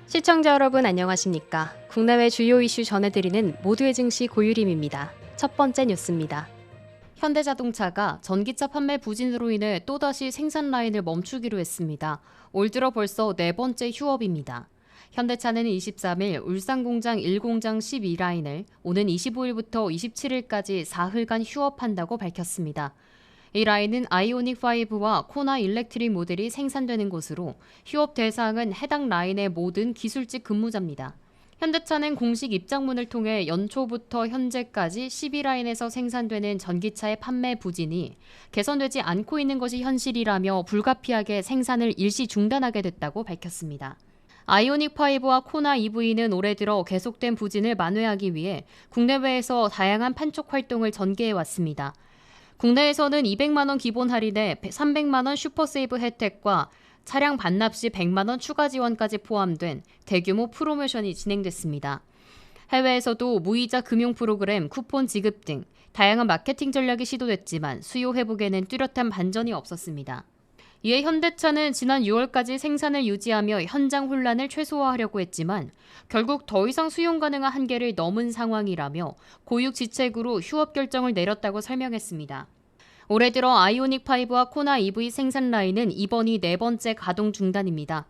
시청자 여러분 안녕하십니까? 국내외 주요 이슈 전해드리는 모두의 증시 고유림입니다. 첫 번째 뉴스입니다. 현대자동차가 전기차 판매 부진으로 인해 또다시 생산 라인을 멈추기로 했습니다. 올 들어 벌써 네 번째 휴업입니다. 현대차는 23일 울산공장 1공장 12라인을 오는 25일부터 27일까지 사흘간 휴업한다고 밝혔습니다. 이 라인은 아이오닉5와 코나 일렉트릭 모델이 생산되는 곳으로 휴업 대상은 해당 라인의 모든 기술직 근무자입니다. 현대차는 공식 입장문을 통해 연초부터 현재까지 12라인에서 생산되는 전기차의 판매 부진이 개선되지 않고 있는 것이 현실이라며 불가피하게 생산을 일시 중단하게 됐다고 밝혔습니다. 아이오닉5와 코나 EV는 올해 들어 계속된 부진을 만회하기 위해 국내외에서 다양한 판촉 활동을 전개해왔습니다. 국내에서는 200만 원 기본 할인에 300만 원 슈퍼세이브 혜택과 차량 반납 시 100만 원 추가 지원까지 포함된 대규모 프로모션이 진행됐습니다. 해외에서도 무이자 금융 프로그램, 쿠폰 지급 등 다양한 마케팅 전략이 시도됐지만 수요 회복에는 뚜렷한 반전이 없었습니다. 이에 현대차는 지난 6월까지 생산을 유지하며 현장 혼란을 최소화하려고 했지만 결국 더 이상 수용 가능한 한계를 넘은 상황이라며 고육지책으로 휴업 결정을 내렸다고 설명했습니다. 올해 들어 아이오닉5와 코나 EV 생산 라인은 이번이 네 번째 가동 중단입니다.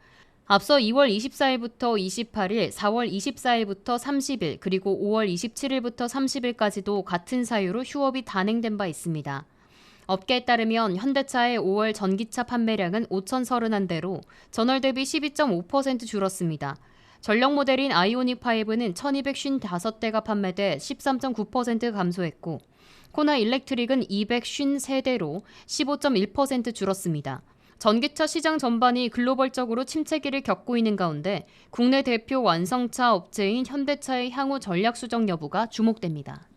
앞서 2월 24일부터 28일, 4월 24일부터 30일, 그리고 5월 27일부터 30일까지도 같은 사유로 휴업이 단행된 바 있습니다. 업계에 따르면 현대차의 5월 전기차 판매량은 5,031대로 전월 대비 12.5% 줄었습니다. 전력 모델인 아이오닉5는 1,255대가 판매돼 13.9% 감소했고 코나 일렉트릭은 253대로 15.1% 줄었습니다. 전기차 시장 전반이 글로벌적으로 침체기를 겪고 있는 가운데 국내 대표 완성차 업체인 현대차의 향후 전략 수정 여부가 주목됩니다.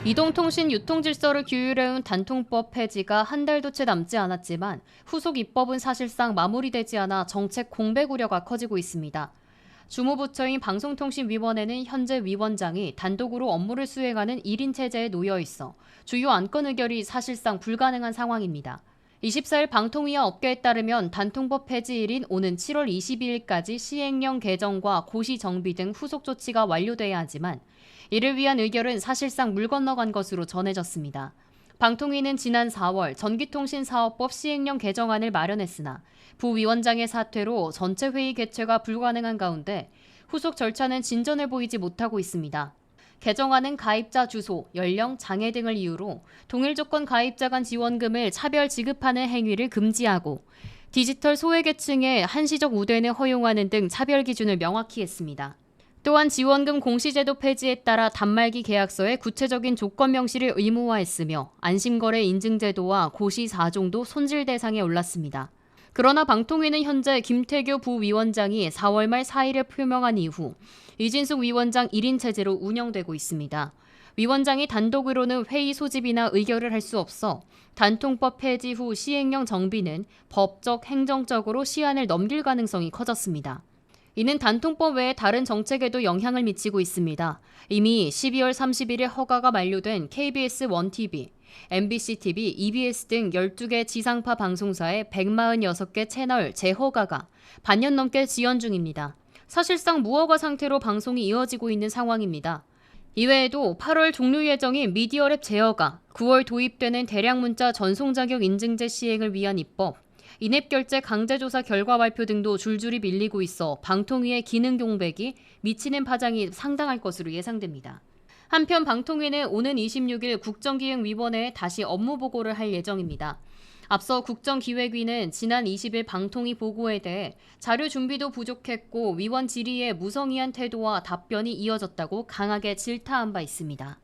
이동통신 유통질서를 규율해온 단통법 폐지가 한 달도 채 남지 않았지만 후속 입법은 사실상 마무리되지 않아 정책 공백 우려가 커지고 있습니다. 주무부처인 방송통신위원회는 현재 위원장이 단독으로 업무를 수행하는 1인 체제에 놓여 있어 주요 안건 의결이 사실상 불가능한 상황입니다. 24일 방통위와 업계에 따르면 단통법 폐지일인 오는 7월 22일까지 시행령 개정과 고시 정비 등 후속 조치가 완료돼야 하지만 이를 위한 의결은 사실상 물 건너간 것으로 전해졌습니다. 방통위는 지난 4월 전기통신사업법 시행령 개정안을 마련했으나 부위원장의 사퇴로 전체 회의 개최가 불가능한 가운데 후속 절차는 진전을 보이지 못하고 있습니다. 개정안은 가입자 주소, 연령, 장애 등을 이유로 동일 조건 가입자 간 지원금을 차별 지급하는 행위를 금지하고 디지털 소외계층의 한시적 우대는 허용하는 등 차별 기준을 명확히 했습니다. 또한 지원금 공시제도 폐지에 따라 단말기 계약서에 구체적인 조건 명시를 의무화했으며 안심거래 인증제도와 고시 4종도 손질 대상에 올랐습니다. 그러나 방통위는 현재 김태교 부위원장이 4월 말 사의를 표명한 이후 이진숙 위원장 1인 체제로 운영되고 있습니다. 위원장이 단독으로는 회의 소집이나 의결을 할 수 없어 단통법 폐지 후 시행령 정비는 법적, 행정적으로 시한을 넘길 가능성이 커졌습니다. 이는 단통법 외에 다른 정책에도 영향을 미치고 있습니다. 이미 12월 31일 허가가 만료된 KBS 1TV, MBC TV, EBS 등 12개 지상파 방송사의 146개 채널 재허가가 반년 넘게 지연 중입니다. 사실상 무허가 상태로 방송이 이어지고 있는 상황입니다. 이외에도 8월 종료 예정인 미디어랩 제어가, 9월 도입되는 대량 문자 전송 자격 인증제 시행을 위한 입법, 인앱 결제 강제조사 결과 발표 등도 줄줄이 밀리고 있어 방통위의 기능 공백이 미치는 파장이 상당할 것으로 예상됩니다. 한편 방통위는 오는 26일 국정기획위원회에 다시 업무 보고를 할 예정입니다. 앞서 국정기획위는 지난 20일 방통위 보고에 대해 자료 준비도 부족했고 위원 질의에 무성의한 태도와 답변이 이어졌다고 강하게 질타한 바 있습니다.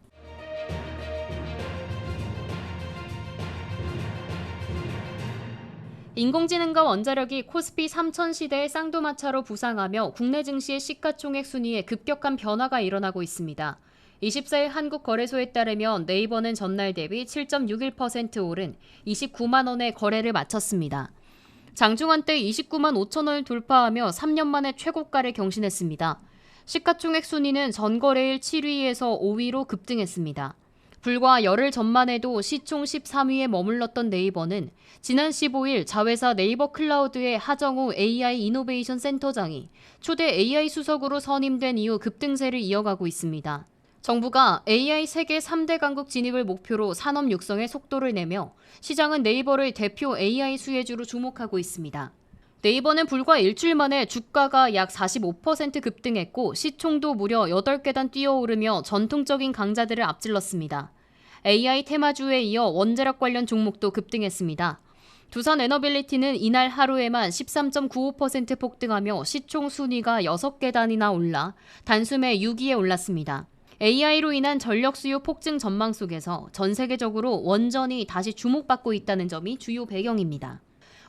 인공지능과 원자력이 코스피 3000 시대의 쌍두마차로 부상하며 국내 증시의 시가총액 순위에 급격한 변화가 일어나고 있습니다. 24일 한국거래소에 따르면 네이버는 전날 대비 7.61% 오른 29만 원의 거래를 마쳤습니다. 장중한 때 29만 5천 원을 돌파하며 3년 만에 최고가를 경신했습니다. 시가총액 순위는 전거래일 7위에서 5위로 급등했습니다. 불과 열흘 전만 해도 시총 13위에 머물렀던 네이버는 지난 15일 자회사 네이버 클라우드의 하정우 AI 이노베이션 센터장이 초대 AI 수석으로 선임된 이후 급등세를 이어가고 있습니다. 정부가 AI 세계 3대 강국 진입을 목표로 산업 육성에 속도를 내며 시장은 네이버를 대표 AI 수혜주로 주목하고 있습니다. 네이버는 불과 일주일 만에 주가가 약 45% 급등했고 시총도 무려 8계단 뛰어오르며 전통적인 강자들을 앞질렀습니다. AI 테마주에 이어 원자력 관련 종목도 급등했습니다. 두산 에너빌리티는 이날 하루에만 13.95% 폭등하며 시총 순위가 6계단이나 올라 단숨에 6위에 올랐습니다. AI로 인한 전력 수요 폭증 전망 속에서 전 세계적으로 원전이 다시 주목받고 있다는 점이 주요 배경입니다.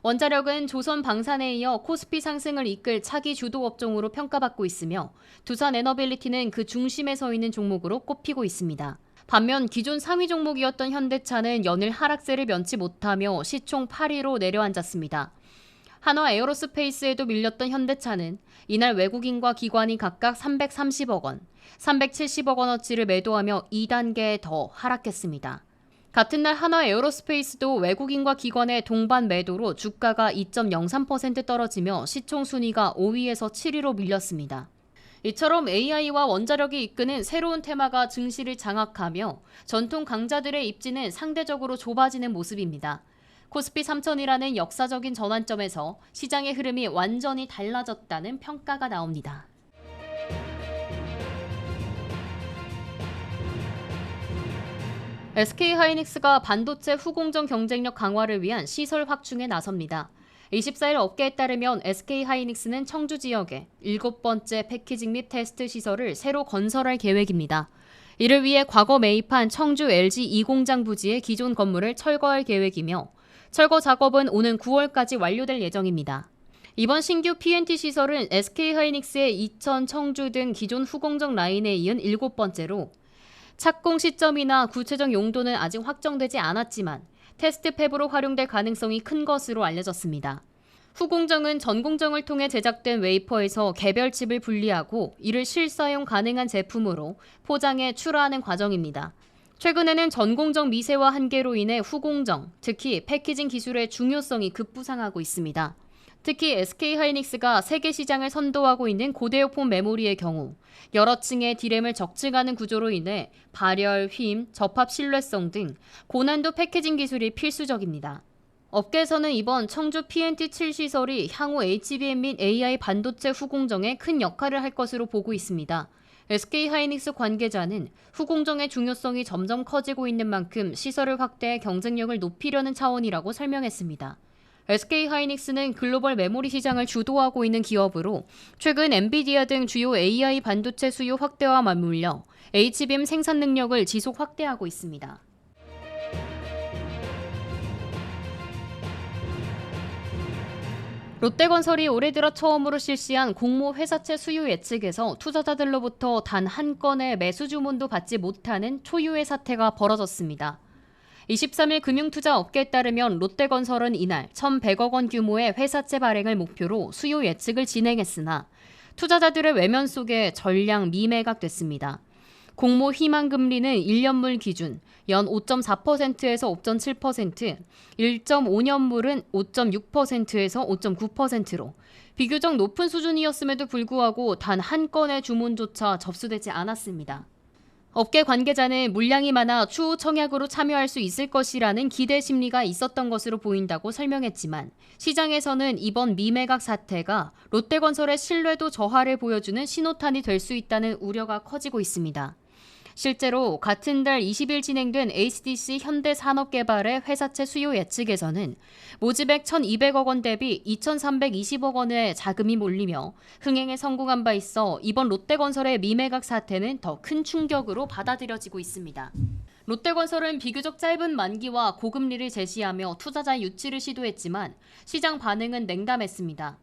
원자력은 조선 방산에 이어 코스피 상승을 이끌 차기 주도 업종으로 평가받고 있으며 두산 에너빌리티는 그 중심에 서 있는 종목으로 꼽히고 있습니다. 반면 기존 상위 종목이었던 현대차는 연일 하락세를 면치 못하며 시총 8위로 내려앉았습니다. 한화 에어로스페이스에도 밀렸던 현대차는 이날 외국인과 기관이 각각 330억 원, 370억 원어치를 매도하며 2단계 더 하락했습니다. 같은 날 한화 에어로스페이스도 외국인과 기관의 동반 매도로 주가가 2.03% 떨어지며 시총 순위가 5위에서 7위로 밀렸습니다. 이처럼 AI와 원자력이 이끄는 새로운 테마가 증시를 장악하며 전통 강자들의 입지는 상대적으로 좁아지는 모습입니다. 코스피 3000이라는 역사적인 전환점에서 시장의 흐름이 완전히 달라졌다는 평가가 나옵니다. SK하이닉스가 반도체 후공정 경쟁력 강화를 위한 시설 확충에 나섭니다. 24일 업계에 따르면 SK하이닉스는 청주 지역에 7번째 패키징 및 테스트 시설을 새로 건설할 계획입니다. 이를 위해 과거 매입한 청주 LG 2공장 부지의 기존 건물을 철거할 계획이며 철거 작업은 오는 9월까지 완료될 예정입니다. 이번 신규 PNT 시설은 SK하이닉스의 이천, 청주 등 기존 후공정 라인에 이은 7번째로 착공 시점이나 구체적 용도는 아직 확정되지 않았지만 테스트 팹으로 활용될 가능성이 큰 것으로 알려졌습니다. 후공정은 전공정을 통해 제작된 웨이퍼에서 개별 칩을 분리하고 이를 실사용 가능한 제품으로 포장해 출하하는 과정입니다. 최근에는 전공정 미세화 한계로 인해 후공정, 특히 패키징 기술의 중요성이 급부상하고 있습니다. 특히 SK하이닉스가 세계 시장을 선도하고 있는 고대역폭 메모리의 경우 여러 층의 D램을 적층하는 구조로 인해 발열, 휨, 접합 신뢰성 등 고난도 패키징 기술이 필수적입니다. 업계에서는 이번 청주 PNT7 시설이 향후 HBM 및 AI 반도체 후공정에 큰 역할을 할 것으로 보고 있습니다. SK하이닉스 관계자는 후공정의 중요성이 점점 커지고 있는 만큼 시설을 확대해 경쟁력을 높이려는 차원이라고 설명했습니다. SK하이닉스는 글로벌 메모리 시장을 주도하고 있는 기업으로 최근 엔비디아 등 주요 AI 반도체 수요 확대와 맞물려 HBM 생산 능력을 지속 확대하고 있습니다. 롯데건설이 올해 들어 처음으로 실시한 공모 회사채 수요 예측에서 투자자들로부터 단 한 건의 매수 주문도 받지 못하는 초유의 사태가 벌어졌습니다. 23일 금융투자업계에 따르면 롯데건설은 이날 1,100억 원 규모의 회사채 발행을 목표로 수요 예측을 진행했으나 투자자들의 외면 속에 전량 미매각됐습니다. 공모 희망금리는 1년물 기준 연 5.4%에서 5.7%, 1.5년물은 5.6%에서 5.9%로 비교적 높은 수준이었음에도 불구하고 단 한 건의 주문조차 접수되지 않았습니다. 업계 관계자는 물량이 많아 추후 청약으로 참여할 수 있을 것이라는 기대 심리가 있었던 것으로 보인다고 설명했지만 시장에서는 이번 미매각 사태가 롯데건설의 신뢰도 저하를 보여주는 신호탄이 될 수 있다는 우려가 커지고 있습니다. 실제로 같은 달 20일 진행된 HDC 현대산업개발의 회사채 수요 예측에서는 모집액 1,200억 원 대비 2,320억 원의 자금이 몰리며 흥행에 성공한 바 있어 이번 롯데건설의 미매각 사태는 더 큰 충격으로 받아들여지고 있습니다. 롯데건설은 비교적 짧은 만기와 고금리를 제시하며 투자자 유치를 시도했지만 시장 반응은 냉담했습니다.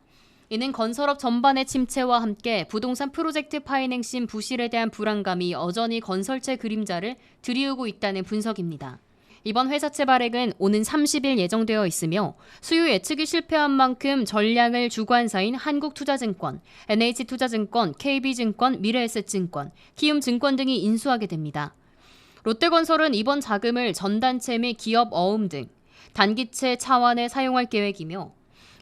이는 건설업 전반의 침체와 함께 부동산 프로젝트 파이낸싱 부실에 대한 불안감이 여전히 건설채 그림자를 드리우고 있다는 분석입니다. 이번 회사채 발행은 오는 30일 예정되어 있으며 수요 예측이 실패한 만큼 전량을 주관사인 한국투자증권, NH투자증권, KB증권, 미래에셋증권, 키움증권 등이 인수하게 됩니다. 롯데건설은 이번 자금을 전단체 및 기업 어음 등 단기채 차환에 사용할 계획이며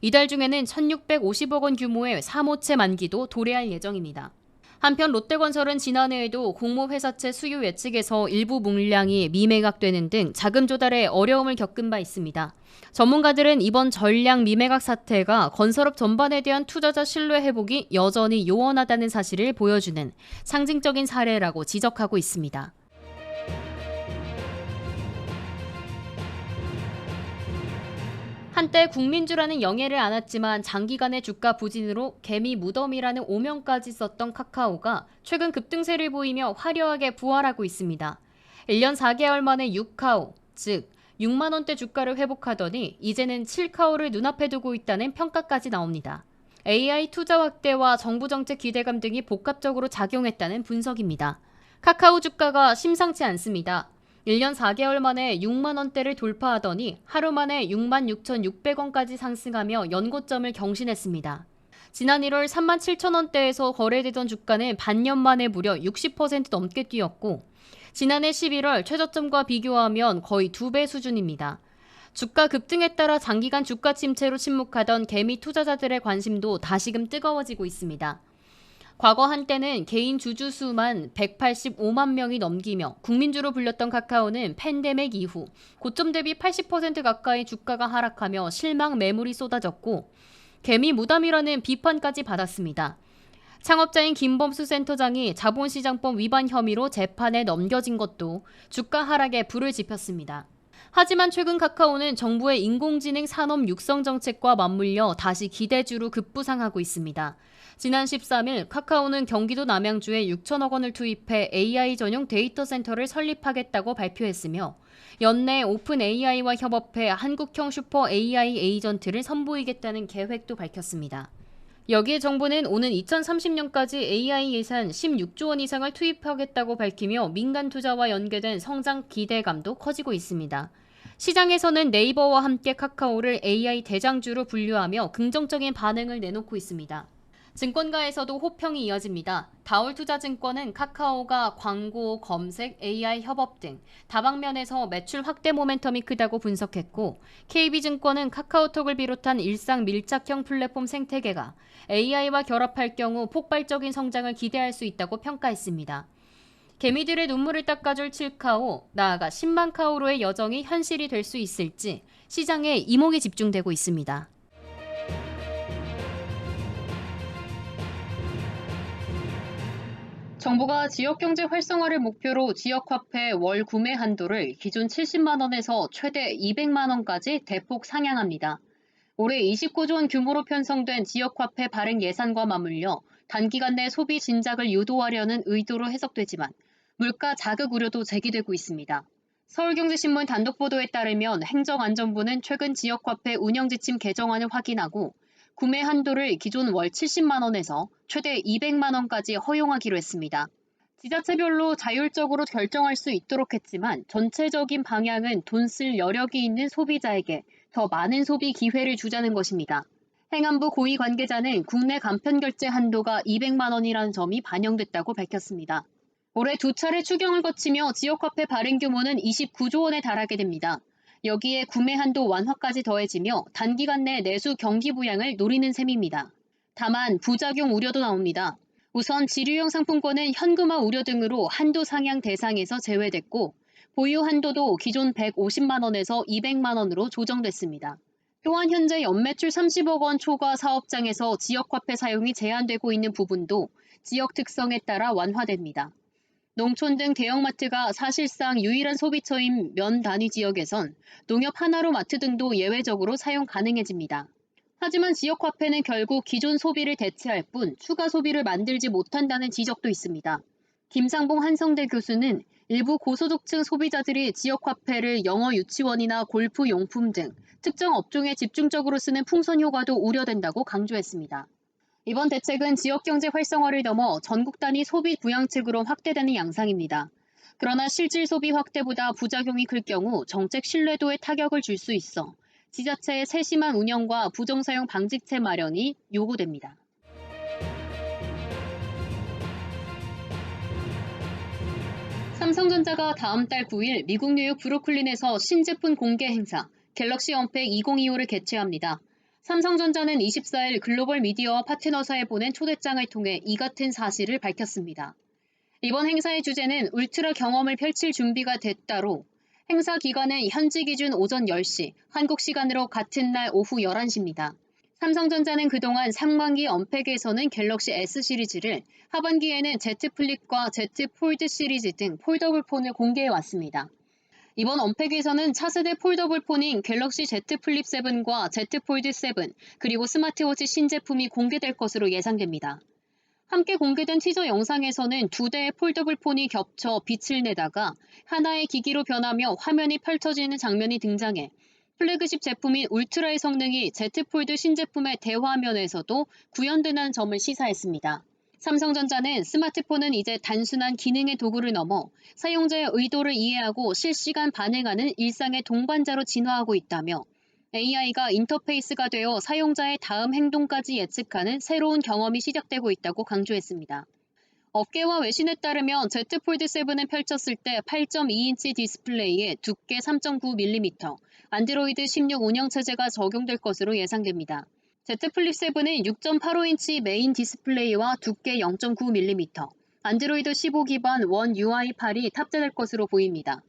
이달 중에는 1,650억 원 규모의 사모채 만기도 도래할 예정입니다. 한편 롯데건설은 지난해에도 공모회사채 수요 예측에서 일부 물량이 미매각되는 등 자금 조달에 어려움을 겪은 바 있습니다. 전문가들은 이번 전량 미매각 사태가 건설업 전반에 대한 투자자 신뢰 회복이 여전히 요원하다는 사실을 보여주는 상징적인 사례라고 지적하고 있습니다. 한때 국민주라는 영예를 안았지만 장기간의 주가 부진으로 개미 무덤이라는 오명까지 썼던 카카오가 최근 급등세를 보이며 화려하게 부활하고 있습니다. 1년 4개월 만에 6카오, 즉 6만 원대 주가를 회복하더니 이제는 7카오를 눈앞에 두고 있다는 평가까지 나옵니다. AI 투자 확대와 정부 정책 기대감 등이 복합적으로 작용했다는 분석입니다. 카카오 주가가 심상치 않습니다. 1년 4개월 만에 6만 원대를 돌파하더니 하루 만에 6만 6,600원까지 상승하며 연고점을 경신했습니다. 지난 1월 3만 7천 원대에서 거래되던 주가는 반년 만에 무려 60% 넘게 뛰었고 지난해 11월 최저점과 비교하면 거의 2배 수준입니다. 주가 급등에 따라 장기간 주가 침체로 침묵하던 개미 투자자들의 관심도 다시금 뜨거워지고 있습니다. 과거 한때는 개인 주주수만 185만 명이 넘기며 국민주로 불렸던 카카오는 팬데믹 이후 고점 대비 80% 가까이 주가가 하락하며 실망 매물이 쏟아졌고 개미 무담이라는 비판까지 받았습니다. 창업자인 김범수 센터장이 자본시장법 위반 혐의로 재판에 넘겨진 것도 주가 하락에 불을 지폈습니다. 하지만 최근 카카오는 정부의 인공지능 산업 육성 정책과 맞물려 다시 기대주로 급부상하고 있습니다. 지난 13일 카카오는 경기도 남양주에 6천억 원을 투입해 AI 전용 데이터 센터를 설립하겠다고 발표했으며 연내 오픈 AI와 협업해 한국형 슈퍼 AI 에이전트를 선보이겠다는 계획도 밝혔습니다. 여기에 정부는 오는 2030년까지 AI 예산 16조 원 이상을 투입하겠다고 밝히며 민간 투자와 연계된 성장 기대감도 커지고 있습니다. 시장에서는 네이버와 함께 카카오를 AI 대장주로 분류하며 긍정적인 반응을 내놓고 있습니다. 증권가에서도 호평이 이어집니다. 다올투자증권은 카카오가 광고, 검색, AI 협업 등 다방면에서 매출 확대 모멘텀이 크다고 분석했고 KB증권은 카카오톡을 비롯한 일상 밀착형 플랫폼 생태계가 AI와 결합할 경우 폭발적인 성장을 기대할 수 있다고 평가했습니다. 개미들의 눈물을 닦아줄 7카오, 나아가 10만 카오로의 여정이 현실이 될 수 있을지 시장에 이목이 집중되고 있습니다. 정부가 지역경제 활성화를 목표로 지역화폐 월 구매 한도를 기존 70만 원에서 최대 200만 원까지 대폭 상향합니다. 올해 29조 원 규모로 편성된 지역화폐 발행 예산과 맞물려 단기간 내 소비 진작을 유도하려는 의도로 해석되지만 물가 자극 우려도 제기되고 있습니다. 서울경제신문 단독 보도에 따르면 행정안전부는 최근 지역화폐 운영지침 개정안을 확인하고 구매 한도를 기존 월 70만 원에서 최대 200만 원까지 허용하기로 했습니다. 지자체별로 자율적으로 결정할 수 있도록 했지만 전체적인 방향은 돈 쓸 여력이 있는 소비자에게 더 많은 소비 기회를 주자는 것입니다. 행안부 고위 관계자는 국내 간편결제 한도가 200만 원이라는 점이 반영됐다고 밝혔습니다. 올해 두 차례 추경을 거치며 지역화폐 발행 규모는 29조 원에 달하게 됩니다. 여기에 구매 한도 완화까지 더해지며 단기간 내 내수 경기 부양을 노리는 셈입니다. 다만 부작용 우려도 나옵니다. 우선 지류형 상품권은 현금화 우려 등으로 한도 상향 대상에서 제외됐고 보유 한도도 기존 150만 원에서 200만 원으로 조정됐습니다. 또한 현재 연매출 30억 원 초과 사업장에서 지역화폐 사용이 제한되고 있는 부분도 지역 특성에 따라 완화됩니다. 농촌 등 대형마트가 사실상 유일한 소비처인 면 단위 지역에선 농협 하나로 마트 등도 예외적으로 사용 가능해집니다. 하지만 지역화폐는 결국 기존 소비를 대체할 뿐 추가 소비를 만들지 못한다는 지적도 있습니다. 김상봉 한성대 교수는 일부 고소득층 소비자들이 지역화폐를 영어 유치원이나 골프 용품 등 특정 업종에 집중적으로 쓰는 풍선 효과도 우려된다고 강조했습니다. 이번 대책은 지역경제 활성화를 넘어 전국 단위 소비 부양책으로 확대되는 양상입니다. 그러나 실질 소비 확대보다 부작용이 클 경우 정책 신뢰도에 타격을 줄 수 있어 지자체의 세심한 운영과 부정사용 방지책 마련이 요구됩니다. 삼성전자가 다음 달 9일 미국 뉴욕 브루클린에서 신제품 공개 행사 갤럭시 언팩 2025를 개최합니다. 삼성전자는 24일 글로벌 미디어와 파트너사에 보낸 초대장을 통해 이 같은 사실을 밝혔습니다. 이번 행사의 주제는 울트라 경험을 펼칠 준비가 됐다로 행사 기간은 현지 기준 오전 10시, 한국 시간으로 같은 날 오후 11시입니다. 삼성전자는 그동안 상반기 언팩에서는 갤럭시 S 시리즈를, 하반기에는 Z 플립과 Z 폴드 시리즈 등 폴더블 폰을 공개해왔습니다. 이번 언팩에서는 차세대 폴더블 폰인 갤럭시 Z 플립 7과 Z 폴드 7, 그리고 스마트워치 신제품이 공개될 것으로 예상됩니다. 함께 공개된 티저 영상에서는 두 대의 폴더블 폰이 겹쳐 빛을 내다가 하나의 기기로 변하며 화면이 펼쳐지는 장면이 등장해 플래그십 제품인 울트라의 성능이 Z 폴드 신제품의 대화면에서도 구현된다는 점을 시사했습니다. 삼성전자는 스마트폰은 이제 단순한 기능의 도구를 넘어 사용자의 의도를 이해하고 실시간 반응하는 일상의 동반자로 진화하고 있다며 AI가 인터페이스가 되어 사용자의 다음 행동까지 예측하는 새로운 경험이 시작되고 있다고 강조했습니다. 업계와 외신에 따르면 Z 폴드 7을 펼쳤을 때 8.2인치 디스플레이에 두께 3.9mm, 안드로이드 16 운영체제가 적용될 것으로 예상됩니다. Z 플립 7은 6.85인치 메인 디스플레이와 두께 0.9mm, 안드로이드 15 기반 원 UI8이 탑재될 것으로 보입니다.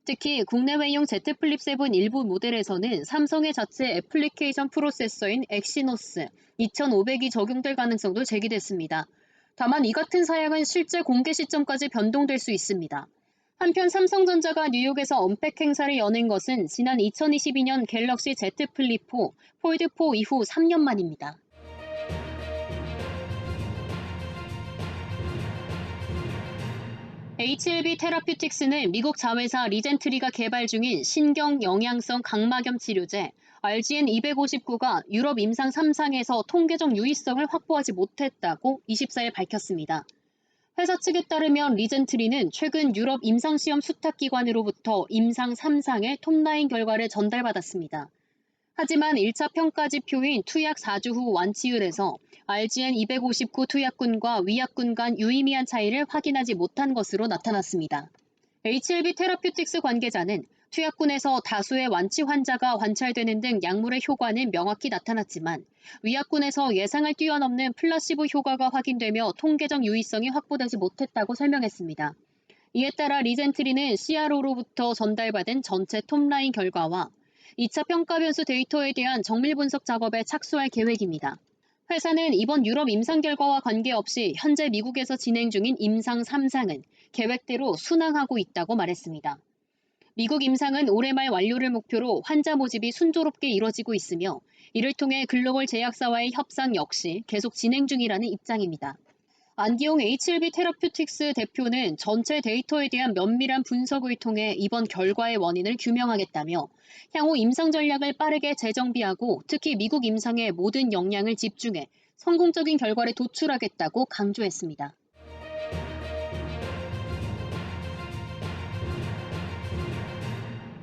특히 국내외용 Z 플립 7 일부 모델에서는 삼성의 자체 애플리케이션 프로세서인 엑시노스 2500이 적용될 가능성도 제기됐습니다. 다만 이 같은 사양은 실제 공개 시점까지 변동될 수 있습니다. 한편 삼성전자가 뉴욕에서 언팩 행사를 여는 것은 지난 2022년 갤럭시 Z 플립 4, 폴드 4 이후 3년 만입니다. HLB 테라퓨틱스는 미국 자회사 리젠트리가 개발 중인 신경 영양성 각막염 치료제 RGN-259가 유럽 임상 3상에서 통계적 유의성을 확보하지 못했다고 24일 밝혔습니다. 회사 측에 따르면 리젠트리는 최근 유럽 임상시험 수탁기관으로부터 임상 3상의 톱라인 결과를 전달받았습니다. 하지만 1차 평가지표인 투약 4주 후 완치율에서 RGN-259 투약군과 위약군 간 유의미한 차이를 확인하지 못한 것으로 나타났습니다. HLB 테라퓨틱스 관계자는 투약군에서 다수의 완치 환자가 관찰되는 등 약물의 효과는 명확히 나타났지만 위약군에서 예상을 뛰어넘는 플라시보 효과가 확인되며 통계적 유의성이 확보되지 못했다고 설명했습니다. 이에 따라 리젠트리는 CRO로부터 전달받은 전체 톱라인 결과와 2차 평가 변수 데이터에 대한 정밀 분석 작업에 착수할 계획입니다. 회사는 이번 유럽 임상 결과와 관계없이 현재 미국에서 진행 중인 임상 3상은 계획대로 순항하고 있다고 말했습니다. 미국 임상은 올해 말 완료를 목표로 환자 모집이 순조롭게 이뤄지고 있으며 이를 통해 글로벌 제약사와의 협상 역시 계속 진행 중이라는 입장입니다. 안기용 HLB 테라퓨틱스 대표는 전체 데이터에 대한 면밀한 분석을 통해 이번 결과의 원인을 규명하겠다며 향후 임상 전략을 빠르게 재정비하고 특히 미국 임상에 모든 역량을 집중해 성공적인 결과를 도출하겠다고 강조했습니다.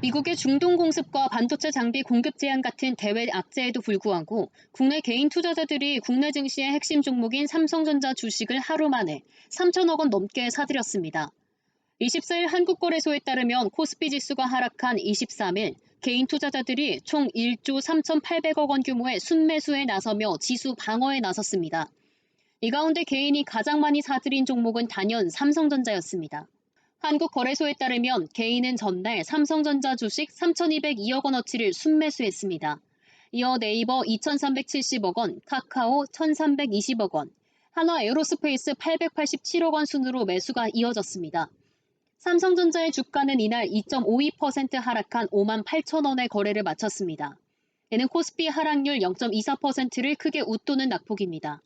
미국의 중동 공습과 반도체 장비 공급 제한 같은 대외 악재에도 불구하고 국내 개인 투자자들이 국내 증시의 핵심 종목인 삼성전자 주식을 하루 만에 3천억 원 넘게 사들였습니다. 24일 한국거래소에 따르면 코스피 지수가 하락한 23일 개인 투자자들이 총 1조 3,800억 원 규모의 순매수에 나서며 지수 방어에 나섰습니다. 이 가운데 개인이 가장 많이 사들인 종목은 단연 삼성전자였습니다. 한국거래소에 따르면 개인은 전날 삼성전자 주식 3,202억 원어치를 순매수했습니다. 이어 네이버 2,370억 원, 카카오 1,320억 원, 한화에어로스페이스 887억 원 순으로 매수가 이어졌습니다. 삼성전자의 주가는 이날 2.52% 하락한 5만 8천 원의 거래를 마쳤습니다. 이는 코스피 하락률 0.24%를 크게 웃도는 낙폭입니다.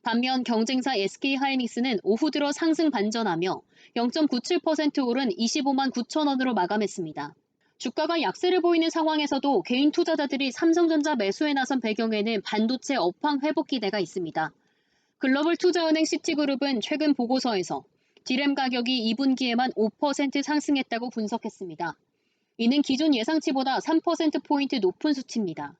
반면 경쟁사 SK하이닉스는 오후 들어 상승 반전하며 0.97% 오른 25만 9천 원으로 마감했습니다. 주가가 약세를 보이는 상황에서도 개인 투자자들이 삼성전자 매수에 나선 배경에는 반도체 업황 회복 기대가 있습니다. 글로벌 투자은행 시티그룹은 최근 보고서에서 디램 가격이 2분기에만 5% 상승했다고 분석했습니다. 이는 기존 예상치보다 3%포인트 높은 수치입니다.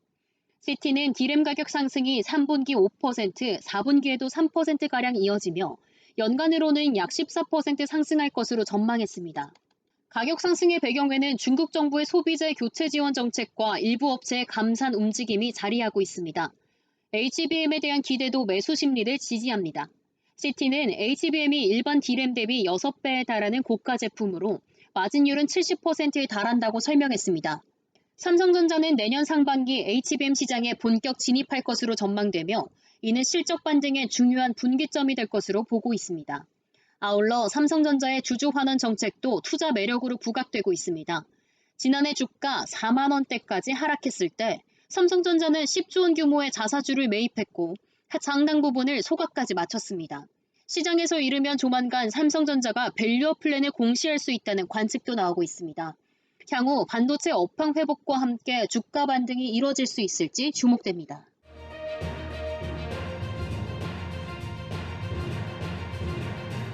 시티는 디램 가격 상승이 3분기 5%, 4분기에도 3%가량 이어지며 연간으로는 약 14% 상승할 것으로 전망했습니다. 가격 상승의 배경에는 중국 정부의 소비재 교체 지원 정책과 일부 업체의 감산 움직임이 자리하고 있습니다. HBM에 대한 기대도 매수 심리를 지지합니다. CT는 HBM이 일반 D램 대비 6배에 달하는 고가 제품으로 마진율은 70%에 달한다고 설명했습니다. 삼성전자는 내년 상반기 HBM 시장에 본격 진입할 것으로 전망되며 이는 실적 반등의 중요한 분기점이 될 것으로 보고 있습니다. 아울러 삼성전자의 주주 환원 정책도 투자 매력으로 부각되고 있습니다. 지난해 주가 4만 원대까지 하락했을 때 삼성전자는 10조 원 규모의 자사주를 매입했고 상당 부분을 소각까지 마쳤습니다. 시장에서 이르면 조만간 삼성전자가 밸류어 플랜을 공시할 수 있다는 관측도 나오고 있습니다. 향후 반도체 업황 회복과 함께 주가 반등이 이뤄질 수 있을지 주목됩니다.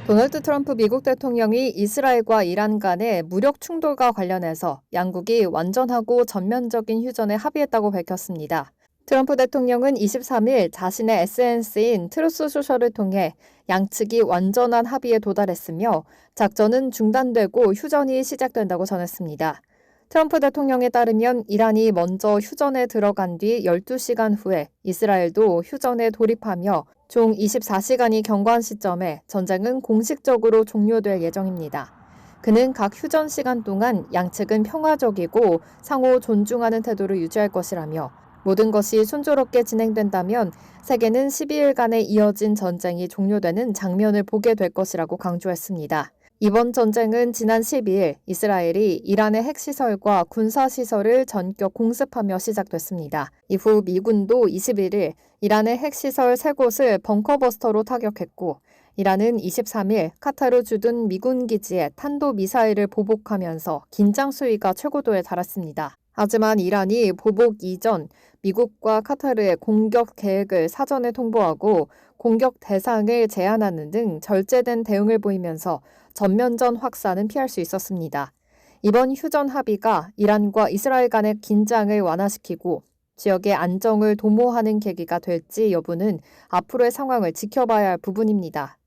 도널드 트럼프 미국 대통령이 이스라엘과 이란 간의 무력 충돌과 관련해서 양국이 완전하고 전면적인 휴전에 합의했다고 밝혔습니다. 트럼프 대통령은 23일 자신의 SNS인 트루스 소셜을 통해 양측이 완전한 합의에 도달했으며 작전은 중단되고 휴전이 시작된다고 전했습니다. 트럼프 대통령에 따르면 이란이 먼저 휴전에 들어간 뒤 12시간 후에 이스라엘도 휴전에 돌입하며 총 24시간이 경과한 시점에 전쟁은 공식적으로 종료될 예정입니다. 그는 각 휴전 시간 동안 양측은 평화적이고 상호 존중하는 태도를 유지할 것이라며 모든 것이 순조롭게 진행된다면 세계는 12일간의 이어진 전쟁이 종료되는 장면을 보게 될 것이라고 강조했습니다. 이번 전쟁은 지난 12일 이스라엘이 이란의 핵시설과 군사시설을 전격 공습하며 시작됐습니다. 이후 미군도 21일 이란의 핵시설 3곳을 벙커버스터로 타격했고 이란은 23일 카타르 주둔 미군 기지에 탄도미사일을 보복하면서 긴장 수위가 최고도에 달했습니다. 하지만 이란이 보복 이전 미국과 카타르의 공격 계획을 사전에 통보하고 공격 대상을 제한하는 등 절제된 대응을 보이면서 전면전 확산은 피할 수 있었습니다. 이번 휴전 합의가 이란과 이스라엘 간의 긴장을 완화시키고 지역의 안정을 도모하는 계기가 될지 여부는 앞으로의 상황을 지켜봐야 할 부분입니다.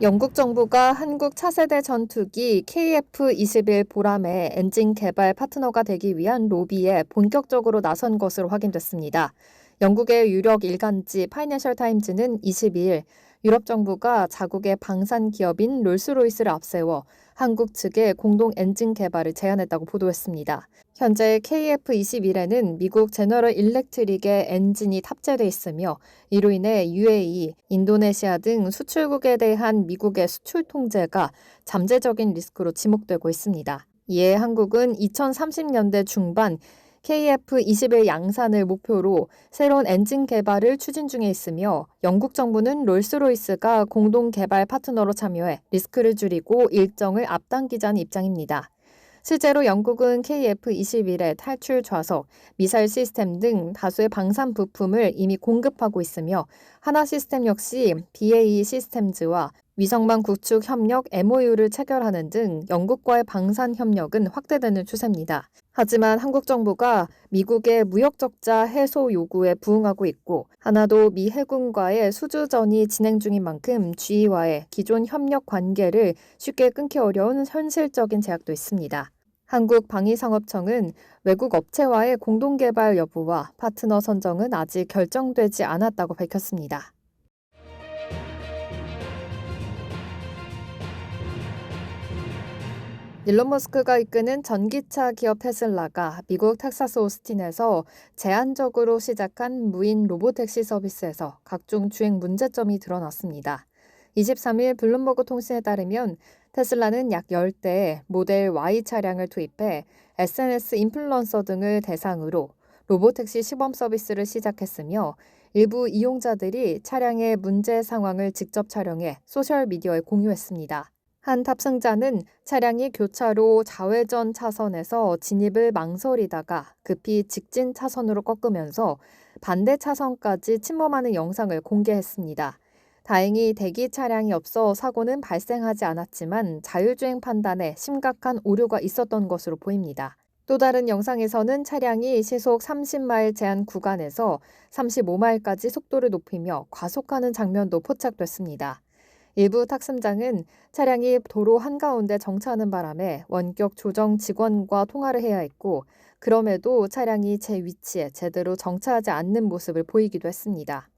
영국 정부가 한국 차세대 전투기 KF-21 보람의 엔진 개발 파트너가 되기 위한 로비에 본격적으로 나선 것으로 확인됐습니다. 영국의 유력 일간지 파이낸셜 타임즈는 22일 유럽 정부가 자국의 방산 기업인 롤스로이스를 앞세워 한국 측에 공동 엔진 개발을 제안했다고 보도했습니다. 현재 KF-21에는 미국 제너럴 일렉트릭의 엔진이 탑재돼 있으며 이로 인해 UAE, 인도네시아 등 수출국에 대한 미국의 수출 통제가 잠재적인 리스크로 지목되고 있습니다. 이에 한국은 2030년대 중반 KF-21 양산을 목표로 새로운 엔진 개발을 추진 중에 있으며 영국 정부는 롤스로이스가 공동 개발 파트너로 참여해 리스크를 줄이고 일정을 앞당기자는 입장입니다. 실제로 영국은 KF-21의 탈출 좌석, 미사일 시스템 등 다수의 방산 부품을 이미 공급하고 있으며 하나 시스템 역시 BAE 시스템즈와 위성망 구축 협력 MOU를 체결하는 등 영국과의 방산 협력은 확대되는 추세입니다. 하지만 한국 정부가 미국의 무역 적자 해소 요구에 부응하고 있고 하나도 미 해군과의 수주전이 진행 중인 만큼 GE와의 기존 협력 관계를 쉽게 끊기 어려운 현실적인 제약도 있습니다. 한국방위상업청은 외국 업체와의 공동개발 여부와 파트너 선정은 아직 결정되지 않았다고 밝혔습니다. 일론 머스크가 이끄는 전기차 기업 테슬라가 미국 텍사스 오스틴에서 제한적으로 시작한 무인 로보택시 서비스에서 각종 주행 문제점이 드러났습니다. 23일 블룸버그 통신에 따르면 테슬라는 약 10대의 모델 Y 차량을 투입해 SNS 인플루언서 등을 대상으로 로보택시 시범 서비스를 시작했으며 일부 이용자들이 차량의 문제 상황을 직접 촬영해 소셜미디어에 공유했습니다. 한 탑승자는 차량이 교차로 좌회전 차선에서 진입을 망설이다가 급히 직진 차선으로 꺾으면서 반대 차선까지 침범하는 영상을 공개했습니다. 다행히 대기 차량이 없어 사고는 발생하지 않았지만 자율주행 판단에 심각한 오류가 있었던 것으로 보입니다. 또 다른 영상에서는 차량이 시속 30마일 제한 구간에서 35마일까지 속도를 높이며 과속하는 장면도 포착됐습니다. 일부 탁승장은 차량이 도로 한가운데 정차하는 바람에 원격 조정 직원과 통화를 해야 했고, 그럼에도 차량이 제 위치에 제대로 정차하지 않는 모습을 보이기도 했습니다.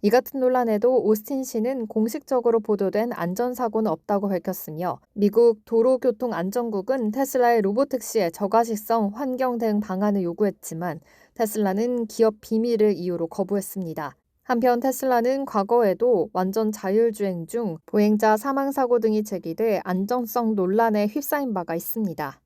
이 같은 논란에도 오스틴 시는 공식적으로 보도된 안전사고는 없다고 밝혔으며, 미국 도로교통안전국은 테슬라의 로보택시의 저가식성 환경 대응 방안을 요구했지만 테슬라는 기업 비밀을 이유로 거부했습니다. 한편 테슬라는 과거에도 완전 자율주행 중 보행자 사망사고 등이 제기돼 안전성 논란에 휩싸인 바가 있습니다.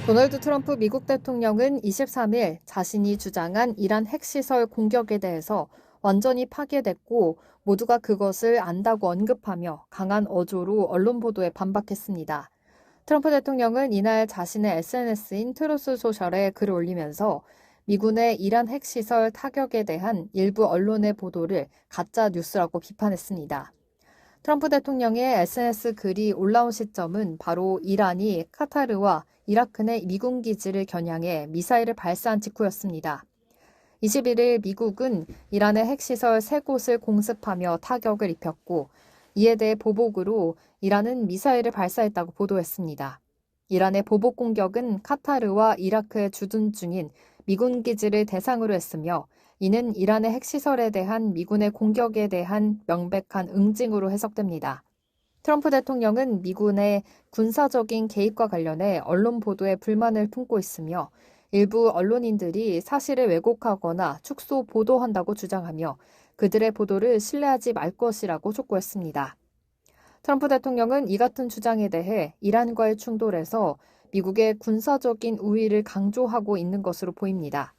도널드 트럼프 미국 대통령은 23일 자신이 주장한 이란 핵시설 공격에 대해서 완전히 파괴됐고 모두가 그것을 안다고 언급하며 강한 어조로 언론 보도에 반박했습니다. 트럼프 대통령은 이날 자신의 SNS인 트루스 소셜에 글을 올리면서 미군의 이란 핵시설 타격에 대한 일부 언론의 보도를 가짜 뉴스라고 비판했습니다. 트럼프 대통령의 SNS 글이 올라온 시점은 바로 이란이 카타르와 이라크 내 미군 기지를 겨냥해 미사일을 발사한 직후였습니다. 21일 미국은 이란의 핵시설 3곳을 공습하며 타격을 입혔고, 이에 대해 보복으로 이란은 미사일을 발사했다고 보도했습니다. 이란의 보복 공격은 카타르와 이라크에 주둔 중인 미군 기지를 대상으로 했으며, 이는 이란의 핵시설에 대한 미군의 공격에 대한 명백한 응징으로 해석됩니다. 트럼프 대통령은 미군의 군사적인 개입과 관련해 언론 보도에 불만을 품고 있으며, 일부 언론인들이 사실을 왜곡하거나 축소 보도한다고 주장하며 그들의 보도를 신뢰하지 말 것이라고 촉구했습니다. 트럼프 대통령은 이 같은 주장에 대해 이란과의 충돌에서 미국의 군사적인 우위를 강조하고 있는 것으로 보입니다.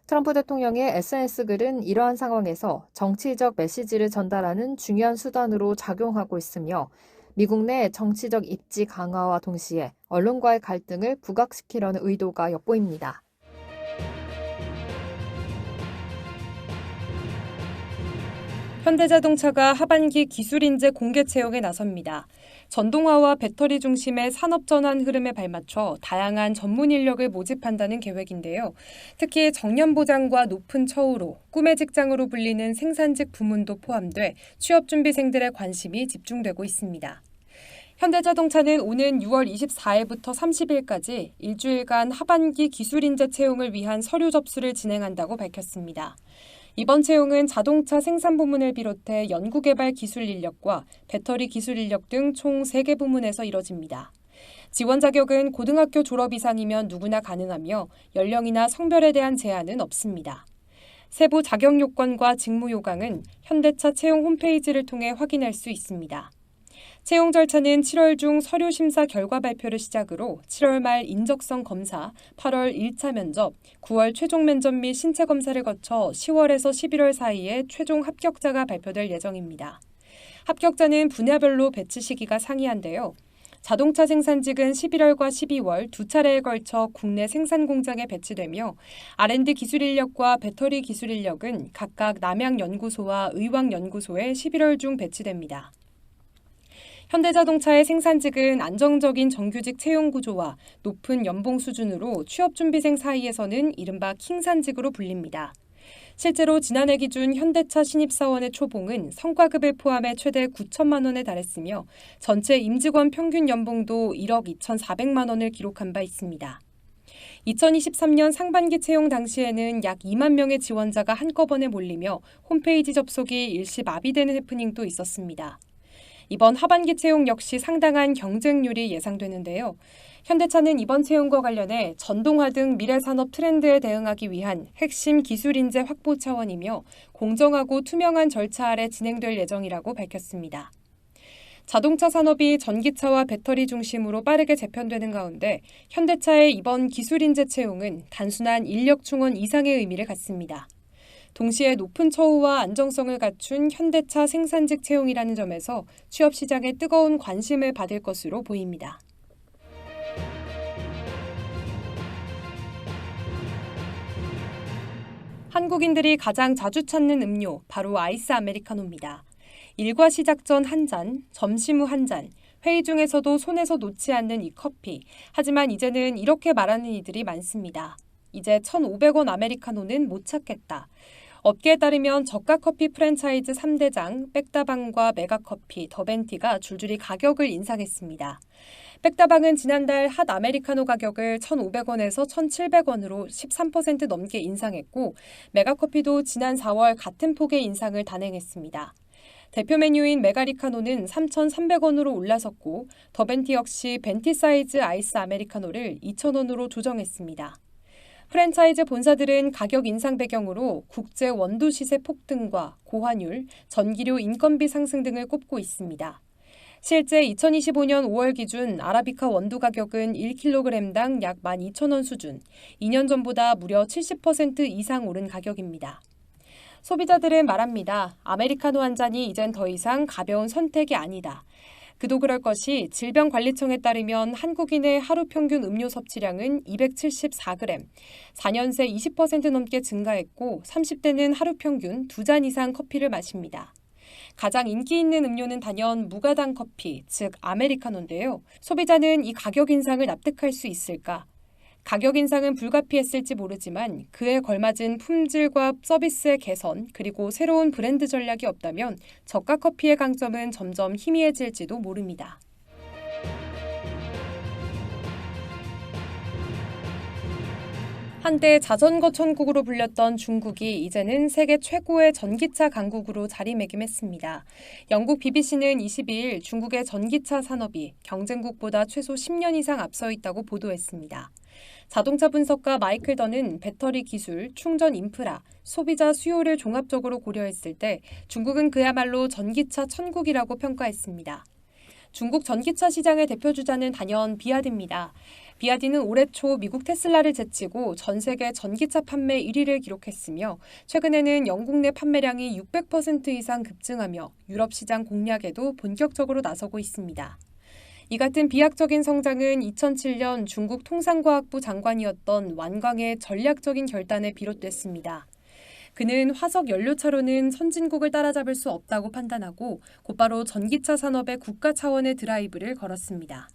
트럼프 대통령의 SNS 글은 이러한 상황에서 정치적 메시지를 전달하는 중요한 수단으로 작용하고 있으며, 미국 내 정치적 입지 강화와 동시에 언론과의 갈등을 부각시키려는 의도가 엿보입니다. 현대자동차가 하반기 기술인재 공개 채용에 나섭니다. 전동화와 배터리 중심의 산업 전환 흐름에 발맞춰 다양한 전문 인력을 모집한다는 계획인데요. 특히 정년 보장과 높은 처우로 꿈의 직장으로 불리는 생산직 부문도 포함돼 취업 준비생들의 관심이 집중되고 있습니다. 현대자동차는 오는 6월 24일부터 30일까지 일주일간 하반기 기술인재 채용을 위한 서류 접수를 진행한다고 밝혔습니다. 이번 채용은 자동차 생산 부문을 비롯해 연구개발 기술 인력과 배터리 기술 인력 등 총 3개 부문에서 이뤄집니다. 지원 자격은 고등학교 졸업 이상이면 누구나 가능하며 연령이나 성별에 대한 제한은 없습니다. 세부 자격 요건과 직무 요강은 현대차 채용 홈페이지를 통해 확인할 수 있습니다. 채용 절차는 7월 중 서류 심사 결과 발표를 시작으로 7월 말 인적성 검사, 8월 1차 면접, 9월 최종 면접 및 신체 검사를 거쳐 10월에서 11월 사이에 최종 합격자가 발표될 예정입니다. 합격자는 분야별로 배치 시기가 상이한데요. 자동차 생산직은 11월과 12월 두 차례에 걸쳐 국내 생산 공장에 배치되며, R&D 기술 인력과 배터리 기술 인력은 각각 남양연구소와 의왕연구소에 11월 중 배치됩니다. 현대자동차의 생산직은 안정적인 정규직 채용 구조와 높은 연봉 수준으로 취업준비생 사이에서는 이른바 킹산직으로 불립니다. 실제로 지난해 기준 현대차 신입사원의 초봉은 성과급을 포함해 최대 9천만 원에 달했으며 전체 임직원 평균 연봉도 1억 2,400만 원을 기록한 바 있습니다. 2023년 상반기 채용 당시에는 약 2만 명의 지원자가 한꺼번에 몰리며 홈페이지 접속이 일시 마비되는 해프닝도 있었습니다. 이번 하반기 채용 역시 상당한 경쟁률이 예상되는데요. 현대차는 이번 채용과 관련해 전동화 등 미래 산업 트렌드에 대응하기 위한 핵심 기술 인재 확보 차원이며 공정하고 투명한 절차 아래 진행될 예정이라고 밝혔습니다. 자동차 산업이 전기차와 배터리 중심으로 빠르게 재편되는 가운데 현대차의 이번 기술 인재 채용은 단순한 인력 충원 이상의 의미를 갖습니다. 동시에 높은 처우와 안정성을 갖춘 현대차 생산직 채용이라는 점에서 취업 시장에 뜨거운 관심을 받을 것으로 보입니다. 한국인들이 가장 자주 찾는 음료, 바로 아이스 아메리카노입니다. 일과 시작 전 한 잔, 점심 후 한 잔, 회의 중에서도 손에서 놓지 않는 이 커피. 하지만 이제는 이렇게 말하는 이들이 많습니다. 이제 1,500원 아메리카노는 못 찾겠다. 업계에 따르면 저가 커피 프랜차이즈 3대장 백다방과 메가커피, 더벤티가 줄줄이 가격을 인상했습니다. 백다방은 지난달 핫 아메리카노 가격을 1,500원에서 1,700원으로 13% 넘게 인상했고, 메가커피도 지난 4월 같은 폭의 인상을 단행했습니다. 대표 메뉴인 메가리카노는 3,300원으로 올라섰고, 더벤티 역시 벤티 사이즈 아이스 아메리카노를 2,000원으로 조정했습니다. 프랜차이즈 본사들은 가격 인상 배경으로 국제 원두 시세 폭등과 고환율, 전기료 인건비 상승 등을 꼽고 있습니다. 실제 2025년 5월 기준 아라비카 원두 가격은 1kg당 약 12,000원 수준, 2년 전보다 무려 70% 이상 오른 가격입니다. 소비자들은 말합니다. 아메리카노 한 잔이 이젠 더 이상 가벼운 선택이 아니다. 그도 그럴 것이 질병관리청에 따르면 한국인의 하루 평균 음료 섭취량은 274g, 4년 새 20% 넘게 증가했고 30대는 하루 평균 2잔 이상 커피를 마십니다. 가장 인기 있는 음료는 단연 무가당 커피, 즉 아메리카노인데요. 소비자는 이 가격 인상을 납득할 수 있을까? 가격 인상은 불가피했을지 모르지만 그에 걸맞은 품질과 서비스의 개선, 그리고 새로운 브랜드 전략이 없다면 저가 커피의 강점은 점점 희미해질지도 모릅니다. 한때 자전거 천국으로 불렸던 중국이 이제는 세계 최고의 전기차 강국으로 자리매김했습니다. 영국 BBC는 22일 중국의 전기차 산업이 경쟁국보다 최소 10년 이상 앞서 있다고 보도했습니다. 자동차 분석가 마이클 던은 배터리 기술, 충전 인프라, 소비자 수요를 종합적으로 고려했을 때 중국은 그야말로 전기차 천국이라고 평가했습니다. 중국 전기차 시장의 대표 주자는 단연 비아디입니다. 비아디는 올해 초 미국 테슬라를 제치고 전 세계 전기차 판매 1위를 기록했으며 최근에는 영국 내 판매량이 600% 이상 급증하며 유럽 시장 공략에도 본격적으로 나서고 있습니다. 이 같은 비약적인 성장은 2007년 중국 통상과학부 장관이었던 완광의 전략적인 결단에 비롯됐습니다. 그는 화석 연료차로는 선진국을 따라잡을 수 없다고 판단하고 곧바로 전기차 산업의 국가 차원의 드라이브를 걸었습니다.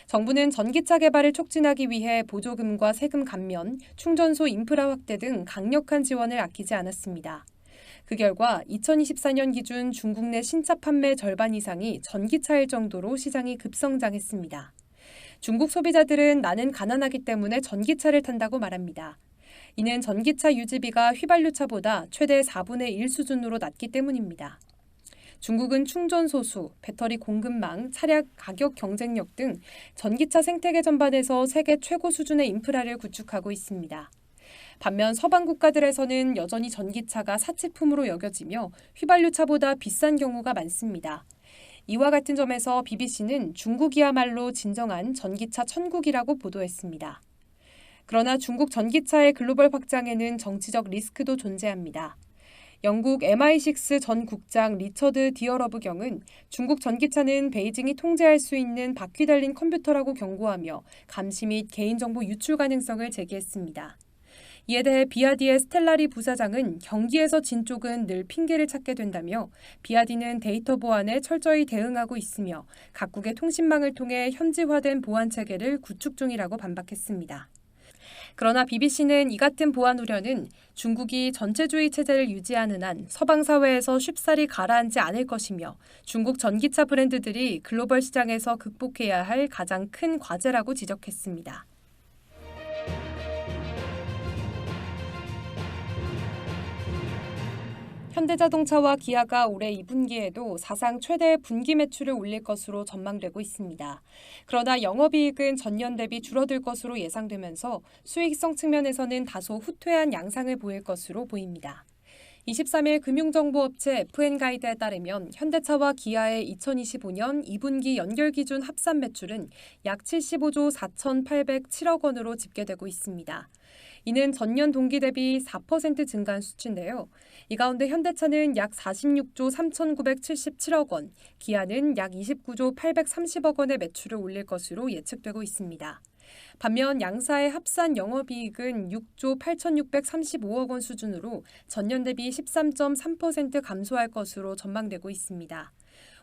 정부는 전기차 개발을 촉진하기 위해 보조금과 세금 감면, 충전소 인프라 확대 등 강력한 지원을 아끼지 않았습니다. 그 결과 2024년 기준 중국 내 신차 판매 절반 이상이 전기차일 정도로 시장이 급성장했습니다. 중국 소비자들은 나는 가난하기 때문에 전기차를 탄다고 말합니다. 이는 전기차 유지비가 휘발유차보다 최대 4분의 1 수준으로 낮기 때문입니다. 중국은 충전소 수, 배터리 공급망, 차량 가격 경쟁력 등 전기차 생태계 전반에서 세계 최고 수준의 인프라를 구축하고 있습니다. 반면 서방 국가들에서는 여전히 전기차가 사치품으로 여겨지며 휘발유차보다 비싼 경우가 많습니다. 이와 같은 점에서 BBC는 중국이야말로 진정한 전기차 천국이라고 보도했습니다. 그러나 중국 전기차의 글로벌 확장에는 정치적 리스크도 존재합니다. 영국 MI6 전 국장 리처드 디어러브 경은 중국 전기차는 베이징이 통제할 수 있는 바퀴 달린 컴퓨터라고 경고하며 감시 및 개인정보 유출 가능성을 제기했습니다. 이에 대해 비아디의 스텔라리 부사장은 경기에서 진 쪽은 늘 핑계를 찾게 된다며 비아디는 데이터 보안에 철저히 대응하고 있으며 각국의 통신망을 통해 현지화된 보안 체계를 구축 중이라고 반박했습니다. 그러나 BBC는 이 같은 보안 우려는 중국이 전체주의 체제를 유지하는 한 서방 사회에서 쉽사리 가라앉지 않을 것이며 중국 전기차 브랜드들이 글로벌 시장에서 극복해야 할 가장 큰 과제라고 지적했습니다. 현대자동차와 기아가 올해 2분기에도 사상 최대의 분기 매출을 올릴 것으로 전망되고 있습니다. 그러나 영업이익은 전년 대비 줄어들 것으로 예상되면서 수익성 측면에서는 다소 후퇴한 양상을 보일 것으로 보입니다. 23일 금융정보업체 FN가이드에 따르면 현대차와 기아의 2025년 2분기 연결 기준 합산 매출은 약 75조 4,807억 원으로 집계되고 있습니다. 이는 전년 동기 대비 4% 증가한 수치인데요. 이 가운데 현대차는 약 46조 3,977억 원, 기아는 약 29조 830억 원의 매출을 올릴 것으로 예측되고 있습니다. 반면 양사의 합산 영업이익은 6조 8,635억 원 수준으로 전년 대비 13.3% 감소할 것으로 전망되고 있습니다.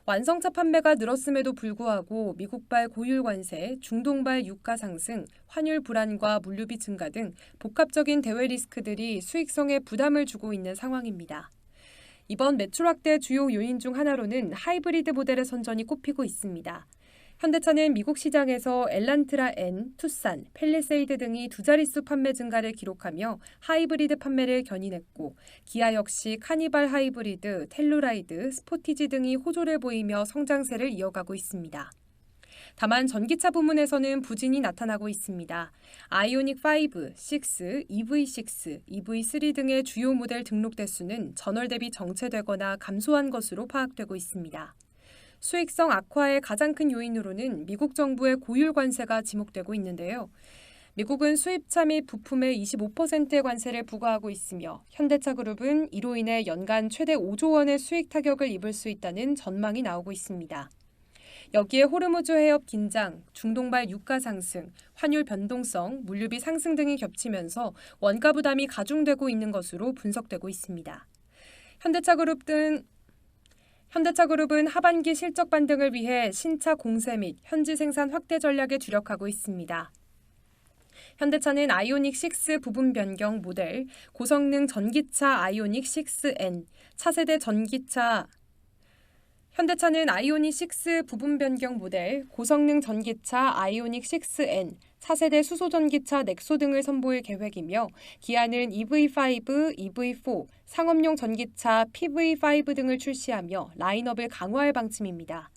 완성차 판매가 늘었음에도 불구하고 미국발 고율 관세, 중동발 유가 상승, 환율 불안과 물류비 증가 등 복합적인 대외 리스크들이 수익성에 부담을 주고 있는 상황입니다. 이번 매출 확대 주요 요인 중 하나로는 하이브리드 모델의 선전이 꼽히고 있습니다. 현대차는 미국 시장에서 엘란트라 N, 투싼, 팰리세이드 등이 두 자릿수 판매 증가를 기록하며 하이브리드 판매를 견인했고, 기아 역시 카니발 하이브리드, 텔루라이드, 스포티지 등이 호조를 보이며 성장세를 이어가고 있습니다. 다만 전기차 부문에서는 부진이 나타나고 있습니다. 아이오닉 5, 6, EV6, EV3 등의 주요 모델 등록 대수는 전월 대비 정체되거나 감소한 것으로 파악되고 있습니다. 수익성 악화의 가장 큰 요인으로는 미국 정부의 고율 관세가 지목되고 있는데요. 미국은 수입차 및 부품에 25%의 관세를 부과하고 있으며 현대차 그룹은 이로 인해 연간 최대 5조 원의 수익 타격을 입을 수 있다는 전망이 나오고 있습니다. 여기에 호르무즈 해협 긴장, 중동발 유가 상승, 환율 변동성, 물류비 상승 등이 겹치면서 원가 부담이 가중되고 있는 것으로 분석되고 있습니다. 현대차그룹은 하반기 실적 반등을 위해 신차 공세 및 현지 생산 확대 전략에 주력하고 있습니다. 현대차는 아이오닉 6 부분 변경 모델, 고성능 전기차 아이오닉 6N, 차세대 전기차 현대차는 아이오닉 6 부분 변경 모델, 고성능 전기차 아이오닉 6N, 차세대 수소전기차 넥소 등을 선보일 계획이며 기아는 EV5, EV4, 상업용 전기차 PV5 등을 출시하며 라인업을 강화할 방침입니다.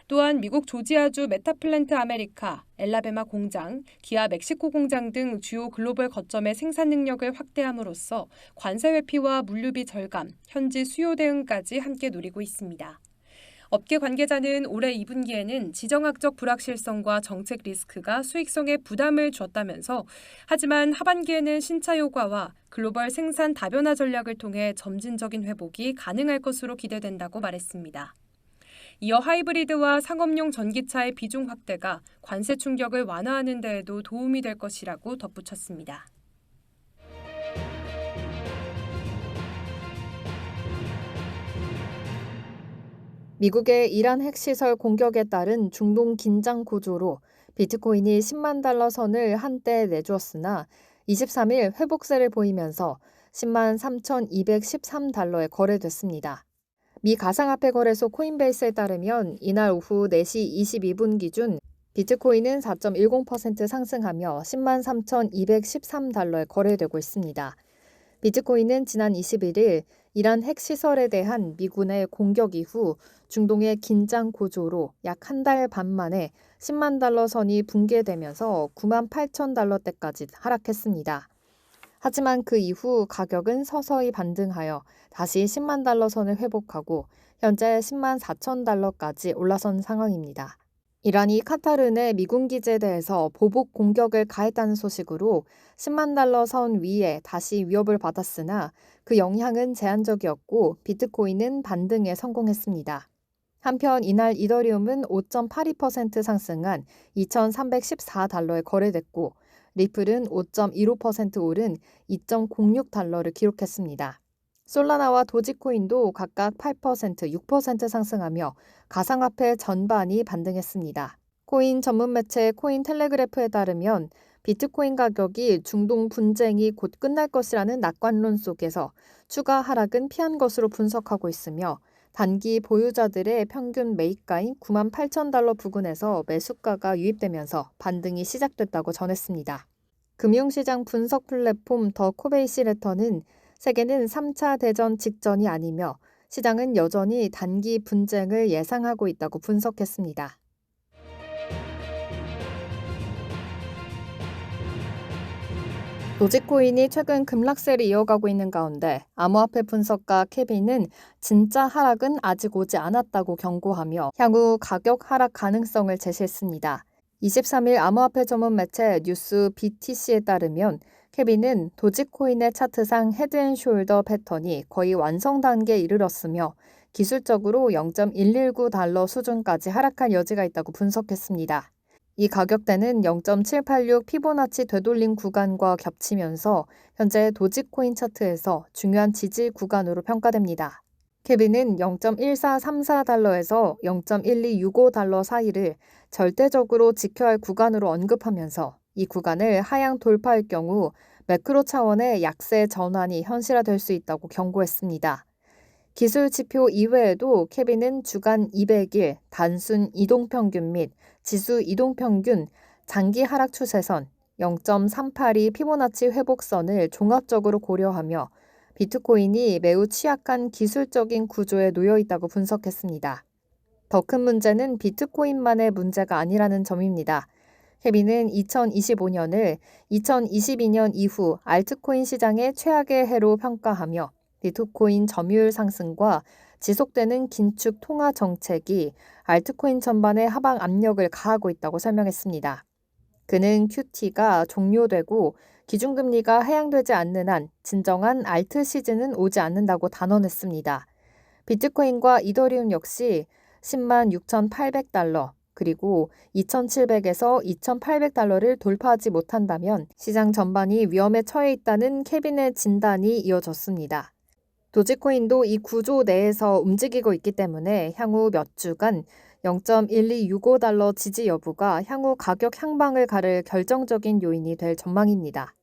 또한 미국 조지아주 메타플랜트 아메리카, 엘라베마 공장, 기아 멕시코 공장 등 주요 글로벌 거점의 생산 능력을 확대함으로써 관세 회피와 물류비 절감, 현지 수요 대응까지 함께 노리고 있습니다. 업계 관계자는 올해 2분기에는 지정학적 불확실성과 정책 리스크가 수익성에 부담을 줬다면서 하지만 하반기에는 신차 효과와 글로벌 생산 다변화 전략을 통해 점진적인 회복이 가능할 것으로 기대된다고 말했습니다. 이어 하이브리드와 상업용 전기차의 비중 확대가 관세 충격을 완화하는 데에도 도움이 될 것이라고 덧붙였습니다. 미국의 이란 핵시설 공격에 따른 중동 긴장 고조로 비트코인이 10만 달러 선을 한때 내주었으나 23일 회복세를 보이면서 10만 3,213달러에 거래됐습니다. 미 가상화폐 거래소 코인베이스에 따르면 이날 오후 4시 22분 기준 비트코인은 4.10% 상승하며 10만 3,213달러에 거래되고 있습니다. 비트코인은 지난 21일 이란 핵시설에 대한 미군의 공격 이후 중동의 긴장 고조로 약 한 달 반 만에 10만 달러 선이 붕괴되면서 9만 8천 달러대까지 하락했습니다. 하지만 그 이후 가격은 서서히 반등하여 다시 10만 달러 선을 회복하고 현재 10만 4천 달러까지 올라선 상황입니다. 이란이 카타르 내 미군 기지에 대해서 보복 공격을 가했다는 소식으로 10만 달러 선 위에 다시 위협을 받았으나 그 영향은 제한적이었고 비트코인은 반등에 성공했습니다. 한편 이날 이더리움은 5.82% 상승한 2,314달러에 거래됐고 리플은 5.15% 오른 2.06달러를 기록했습니다. 솔라나와 도지코인도 각각 8%, 6% 상승하며 가상화폐 전반이 반등했습니다. 코인 전문 매체 코인텔레그래프에 따르면 비트코인 가격이 중동 분쟁이 곧 끝날 것이라는 낙관론 속에서 추가 하락은 피한 것으로 분석하고 있으며 단기 보유자들의 평균 매입가인 9만 8천 달러 부근에서 매수가가 유입되면서 반등이 시작됐다고 전했습니다. 금융시장 분석 플랫폼 더 코베이시 레터는 세계는 3차 대전 직전이 아니며 시장은 여전히 단기 분쟁을 예상하고 있다고 분석했습니다. 도지코인이 최근 급락세를 이어가고 있는 가운데 암호화폐 분석가 케빈은 진짜 하락은 아직 오지 않았다고 경고하며 향후 가격 하락 가능성을 제시했습니다. 23일 암호화폐 전문 매체 뉴스 BTC에 따르면 케빈은 도지코인의 차트상 헤드앤숄더 패턴이 거의 완성 단계에 이르렀으며 기술적으로 0.119달러 수준까지 하락할 여지가 있다고 분석했습니다. 이 가격대는 0.786 피보나치 되돌림 구간과 겹치면서 현재 도지코인 차트에서 중요한 지지 구간으로 평가됩니다. 케빈은 0.1434달러에서 0.1265달러 사이를 절대적으로 지켜야 할 구간으로 언급하면서 이 구간을 하향 돌파할 경우 매크로 차원의 약세 전환이 현실화될 수 있다고 경고했습니다. 기술 지표 이외에도 케빈은 주간 200일 단순 이동평균 및 지수 이동평균 장기 하락 추세선 0.382 피보나치 회복선을 종합적으로 고려하며 비트코인이 매우 취약한 기술적인 구조에 놓여 있다고 분석했습니다. 더 큰 문제는 비트코인만의 문제가 아니라는 점입니다. 케빈은 2025년을 2022년 이후 알트코인 시장의 최악의 해로 평가하며 비트코인 점유율 상승과 지속되는 긴축 통화 정책이 알트코인 전반에 하방 압력을 가하고 있다고 설명했습니다. 그는 QT가 종료되고 기준금리가 하향되지 않는 한 진정한 알트 시즌은 오지 않는다고 단언했습니다. 비트코인과 이더리움 역시 10만 6,800달러 그리고 2,700에서 2,800달러를 돌파하지 못한다면 시장 전반이 위험에 처해 있다는 케빈의 진단이 이어졌습니다. 도지코인도 이 구조 내에서 움직이고 있기 때문에 향후 몇 주간 0.1265달러 지지 여부가 향후 가격 향방을 가를 결정적인 요인이 될 전망입니다.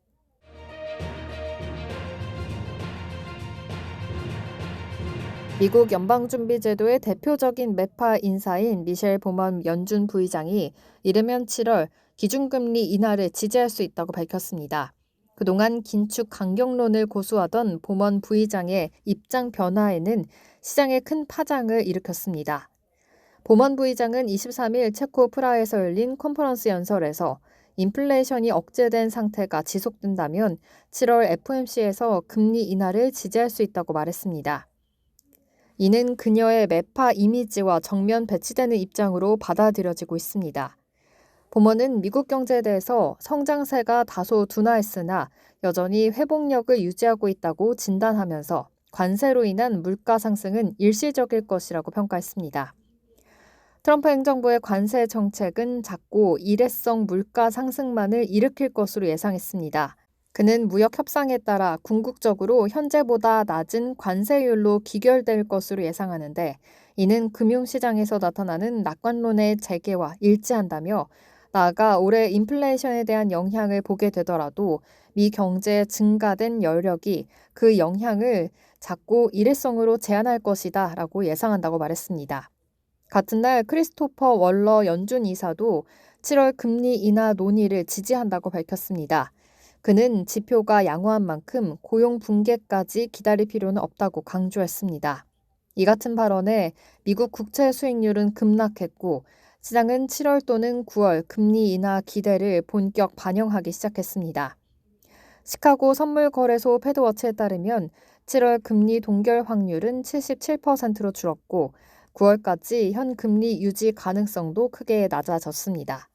미국 연방준비제도의 대표적인 매파 인사인 미셸 보먼 연준 부의장이 이르면 7월 기준금리 인하를 지지할 수 있다고 밝혔습니다. 그동안 긴축 강경론을 고수하던 보먼 부의장의 입장 변화에는 시장에 큰 파장을 일으켰습니다. 보먼 부의장은 23일 체코 프라하에서 열린 컨퍼런스 연설에서 인플레이션이 억제된 상태가 지속된다면 7월 FOMC에서 금리 인하를 지지할 수 있다고 말했습니다. 이는 그녀의 매파 이미지와 정면 배치되는 입장으로 받아들여지고 있습니다. 보먼은 미국 경제에 대해서 성장세가 다소 둔화했으나 여전히 회복력을 유지하고 있다고 진단하면서 관세로 인한 물가 상승은 일시적일 것이라고 평가했습니다. 트럼프 행정부의 관세 정책은 작고 일회성 물가 상승만을 일으킬 것으로 예상했습니다. 그는 무역 협상에 따라 궁극적으로 현재보다 낮은 관세율로 기결될 것으로 예상하는데 이는 금융시장에서 나타나는 낙관론의 재개와 일치한다며 나아가 올해 인플레이션에 대한 영향을 보게 되더라도 미 경제에 증가된 여력이 그 영향을 작고 일회성으로 제한할 것이다 라고 예상한다고 말했습니다. 같은 날 크리스토퍼 월러 연준 이사도 7월 금리 인하 논의를 지지한다고 밝혔습니다. 그는 지표가 양호한 만큼 고용 붕괴까지 기다릴 필요는 없다고 강조했습니다. 이 같은 발언에 미국 국채 수익률은 급락했고 시장은 7월 또는 9월 금리 인하 기대를 본격 반영하기 시작했습니다. 시카고 선물거래소 패드워치에 따르면 7월 금리 동결 확률은 77%로 줄었고 9월까지 현 금리 유지 가능성도 크게 낮아졌습니다.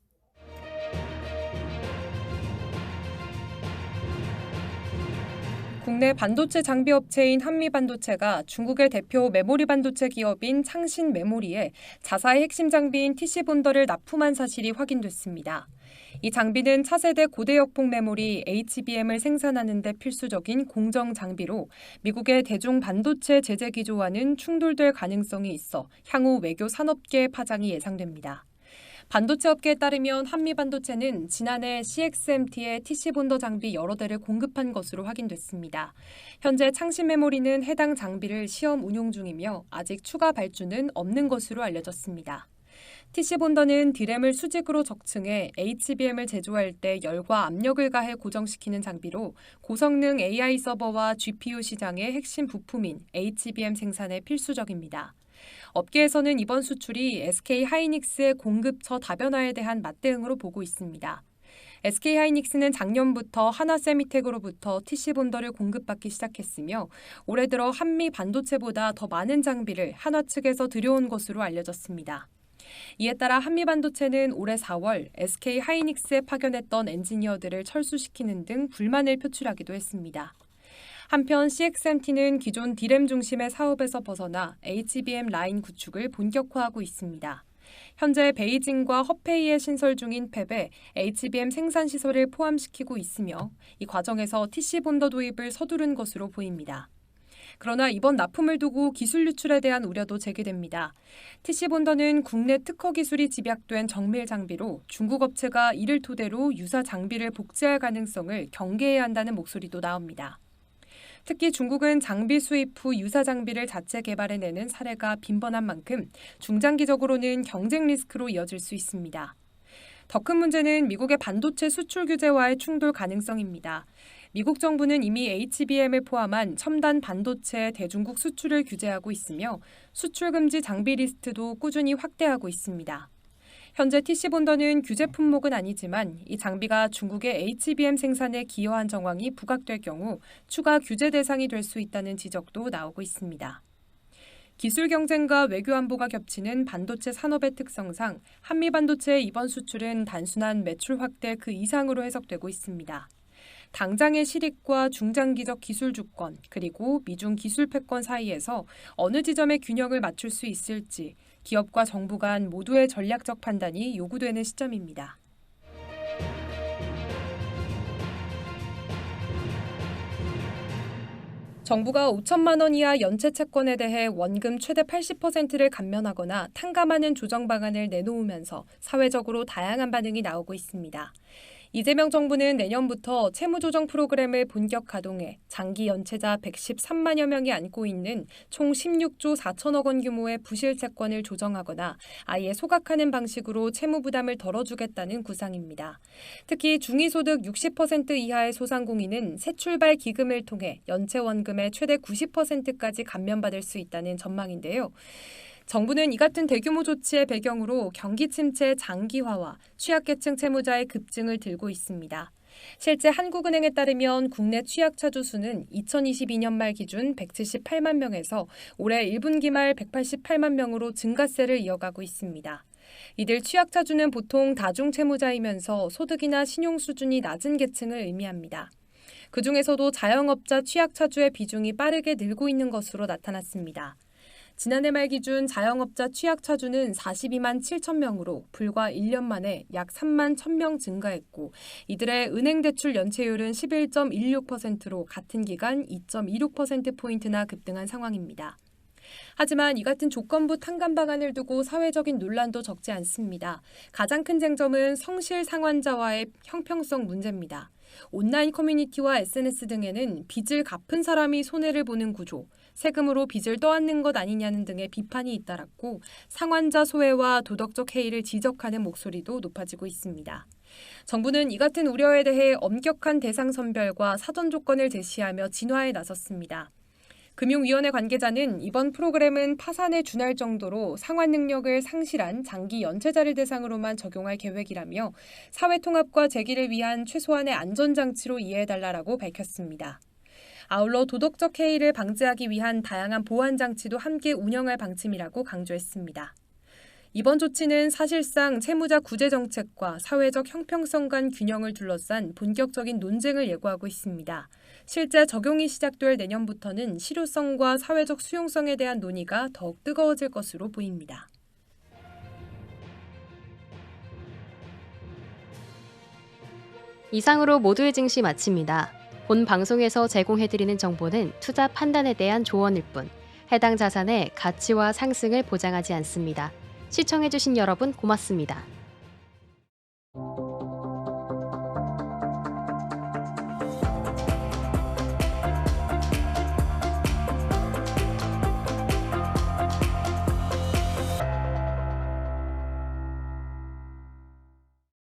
국내 반도체 장비 업체인 한미반도체가 중국의 대표 메모리 반도체 기업인 창신메모리에 자사의 핵심 장비인 TC본더를 납품한 사실이 확인됐습니다. 이 장비는 차세대 고대역폭 메모리 HBM을 생산하는 데 필수적인 공정 장비로 미국의 대중 반도체 제재 기조와는 충돌될 가능성이 있어 향후 외교 산업계의 파장이 예상됩니다. 반도체 업계에 따르면 한미반도체는 지난해 CXMT에 TC본더 장비 여러 대를 공급한 것으로 확인됐습니다. 현재 창신메모리는 해당 장비를 시험 운용 중이며 아직 추가 발주는 없는 것으로 알려졌습니다. TC본더는 D램을 수직으로 적층해 HBM을 제조할 때 열과 압력을 가해 고정시키는 장비로 고성능 AI 서버와 GPU 시장의 핵심 부품인 HBM 생산에 필수적입니다. 업계에서는 이번 수출이 SK하이닉스의 공급처 다변화에 대한 맞대응으로 보고 있습니다. SK하이닉스는 작년부터 하나세미텍으로부터 TC본더를 공급받기 시작했으며 올해 들어 한미 반도체보다 더 많은 장비를 한화 측에서 들여온 것으로 알려졌습니다. 이에 따라 한미반도체는 올해 4월 SK하이닉스에 파견했던 엔지니어들을 철수시키는 등 불만을 표출하기도 했습니다. 한편 CXMT는 기존 D램 중심의 사업에서 벗어나 HBM 라인 구축을 본격화하고 있습니다. 현재 베이징과 허페이에 신설 중인 팹에 HBM 생산 시설을 포함시키고 있으며 이 과정에서 TC본더 도입을 서두른 것으로 보입니다. 그러나 이번 납품을 두고 기술 유출에 대한 우려도 제기됩니다. TC본더는 국내 특허 기술이 집약된 정밀 장비로 중국 업체가 이를 토대로 유사 장비를 복제할 가능성을 경계해야 한다는 목소리도 나옵니다. 특히 중국은 장비 수입 후 유사 장비를 자체 개발해내는 사례가 빈번한 만큼 중장기적으로는 경쟁 리스크로 이어질 수 있습니다. 더 큰 문제는 미국의 반도체 수출 규제와의 충돌 가능성입니다. 미국 정부는 이미 HBM을 포함한 첨단 반도체 대중국 수출을 규제하고 있으며 수출 금지 장비 리스트도 꾸준히 확대하고 있습니다. 현재 TC본더는 규제 품목은 아니지만 이 장비가 중국의 HBM 생산에 기여한 정황이 부각될 경우 추가 규제 대상이 될 수 있다는 지적도 나오고 있습니다. 기술 경쟁과 외교 안보가 겹치는 반도체 산업의 특성상 한미 반도체의 이번 수출은 단순한 매출 확대 그 이상으로 해석되고 있습니다. 당장의 실익과 중장기적 기술 주권 그리고 미중 기술 패권 사이에서 어느 지점에 균형을 맞출 수 있을지 기업과 정부 간 모두의 전략적 판단이 요구되는 시점입니다. 정부가 5천만 원 이하 연체 채권에 대해 원금 최대 80%를 감면하거나 탕감하는 조정 방안을 내놓으면서 사회적으로 다양한 반응이 나오고 있습니다. 이재명 정부는 내년부터 채무조정 프로그램을 본격 가동해 장기 연체자 113만여 명이 안고 있는 총 16조 4천억 원 규모의 부실 채권을 조정하거나 아예 소각하는 방식으로 채무 부담을 덜어주겠다는 구상입니다. 특히 중위소득 60% 이하의 소상공인은 새출발 기금을 통해 연체 원금의 최대 90%까지 감면받을 수 있다는 전망인데요. 정부는 이 같은 대규모 조치의 배경으로 경기 침체의 장기화와 취약계층 채무자의 급증을 들고 있습니다. 실제 한국은행에 따르면 국내 취약차주 수는 2022년 말 기준 178만 명에서 올해 1분기 말 188만 명으로 증가세를 이어가고 있습니다. 이들 취약차주는 보통 다중채무자이면서 소득이나 신용 수준이 낮은 계층을 의미합니다. 그중에서도 자영업자 취약차주의 비중이 빠르게 늘고 있는 것으로 나타났습니다. 지난해 말 기준 자영업자 취약차주는 42만 7천 명으로 불과 1년 만에 약 3만 1,000명 증가했고 이들의 은행 대출 연체율은 11.16%로 같은 기간 2.26%포인트나 급등한 상황입니다. 하지만 이 같은 조건부 탕감 방안을 두고 사회적인 논란도 적지 않습니다. 가장 큰 쟁점은 성실 상환자와의 형평성 문제입니다. 온라인 커뮤니티와 SNS 등에는 빚을 갚은 사람이 손해를 보는 구조, 세금으로 빚을 떠안는 것 아니냐는 등의 비판이 잇따랐고 상환자 소외와 도덕적 해이를 지적하는 목소리도 높아지고 있습니다. 정부는 이 같은 우려에 대해 엄격한 대상 선별과 사전 조건을 제시하며 진화에 나섰습니다. 금융위원회 관계자는 이번 프로그램은 파산에 준할 정도로 상환 능력을 상실한 장기 연체자를 대상으로만 적용할 계획이라며 사회 통합과 재기를 위한 최소한의 안전장치로 이해해달라고 밝혔습니다. 아울러 도덕적 해이를 방지하기 위한 다양한 보완 장치도 함께 운영할 방침이라고 강조했습니다. 이번 조치는 사실상 채무자 구제 정책과 사회적 형평성 간 균형을 둘러싼 본격적인 논쟁을 예고하고 있습니다. 실제 적용이 시작될 내년부터는 실효성과 사회적 수용성에 대한 논의가 더욱 뜨거워질 것으로 보입니다. 이상으로 모두의 증시 마칩니다. 본 방송에서 제공해드리는 정보는 투자 판단에 대한 조언일 뿐 해당 자산의 가치와 상승을 보장하지 않습니다. 시청해주신 여러분 고맙습니다.